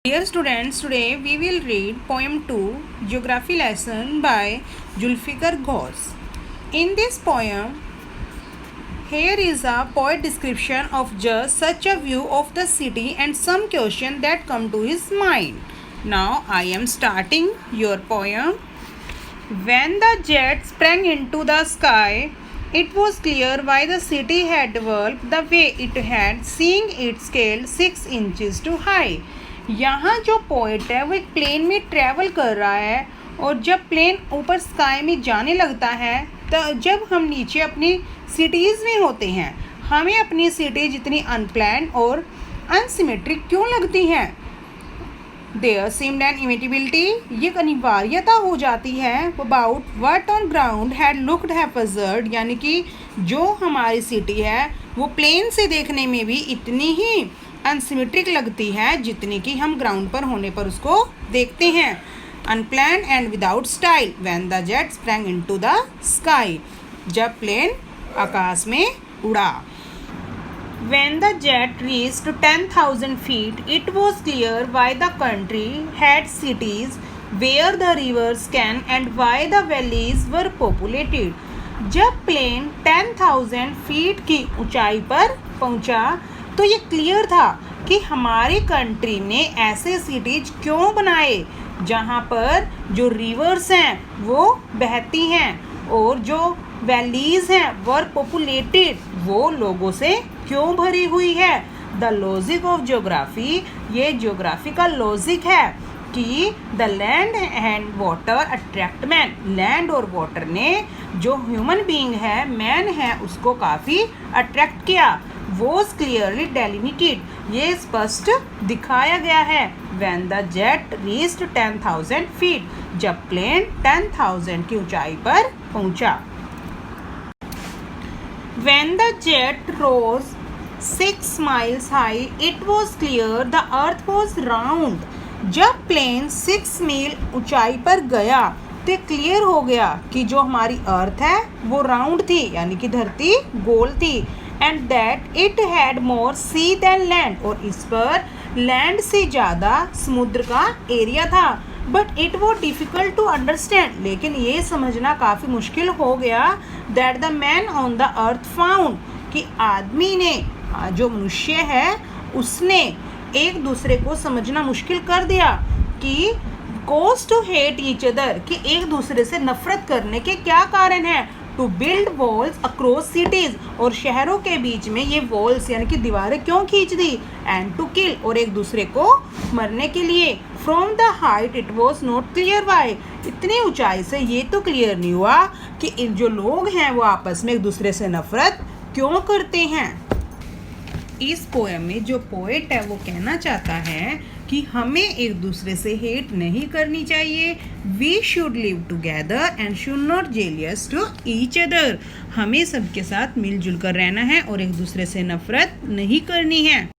Dear students, today we will read poem 2, Geography lesson by Zulfikar Ghaus. In this poem, here is a poet description of just such a view of the city and some question that come to his mind. Now I am starting your poem. When the jet sprang into the sky, it was clear why the city had developed the way it had, seeing it scaled 6 inches to high. यहाँ जो poet है वो एक plane में travel कर रहा है और जब प्लेन ऊपर स्काई में जाने लगता है तो जब हम नीचे अपनी सिटीज़ में होते हैं हमें अपनी सिटी जितनी अनप्लान और अनसिमेट्रिक क्यों लगती हैं. देयर सीम्ड एन इमिटेबिलिटी, ये अनिवार्यता हो जाती है. About what on ground had looked haphazard, यानी कि जो हमारी सिटी है वो प्लेन से देखने में भी इतनी ही अनसिमेट्रिक लगती है जितनी कि हम ग्राउंड पर होने पर उसको देखते हैं. Unplanned and without style when the jet sprang into the sky, जब प्लेन आकाश में उड़ा. When the jet reached 10,000 feet, it was clear why the country had cities where the rivers can and why the valleys were populated. जब plane 10,000 feet की ऊंचाई पर पहुंचा तो ये क्लियर था कि हमारी कंट्री ने ऐसे सिटीज क्यों बनाए जहाँ पर जो रिवर्स हैं वो बहती हैं और जो वैलीज हैं वर पॉपुलेटेड, वो लोगों से क्यों भरी हुई है. द लॉजिक ऑफ ज्योग्राफी, ये ज्योग्राफी का लॉजिक है कि the land and water attract man, land और वाटर ने जो ह्यूमन बीइंग है, मैन है, उसको काफ़ी अट्रैक्ट किया. वॉज क्लियरली डेलिमिटेड, ये स्पष्ट दिखाया गया है. When the jet reached 10,000 feet, जब प्लेन 10,000 की ऊंचाई पर पहुंचा. When the jet rose 6 miles high, it was clear the earth was round. जब प्लेन 6 मील ऊंचाई पर गया तो क्लियर हो गया कि जो हमारी अर्थ है वो राउंड थी, यानी कि धरती गोल थी. And that it had more sea than land, और इस पर लैंड से ज़्यादा समुद्र का एरिया था. बट इट वो डिफ़िकल्ट टू अंडरस्टैंड, लेकिन ये समझना काफ़ी मुश्किल हो गया. That the man on the earth found, कि आदमी ने, जो मनुष्य है, उसने एक दूसरे को समझना मुश्किल कर दिया कि कोज टू हेट ईच अदर, कि एक दूसरे से नफरत करने के क्या कारण है. To build walls across cities, और शहरों के बीच में ये वॉल्स यानी कि दीवारें क्यों खींच दी. एंड टू किल, और एक दूसरे को मरने के लिए. From the height it was not clear why, इतनी ऊंचाई से ये तो क्लियर नहीं हुआ कि जो लोग हैं वो आपस में एक दूसरे से नफरत क्यों करते हैं. इस पोएम में जो पोएट है वो कहना चाहता है कि हमें एक दूसरे से हेट नहीं करनी चाहिए. We should live together and should not jealous to each other, हमें सबके साथ मिलजुल कर रहना है और एक दूसरे से नफरत नहीं करनी है.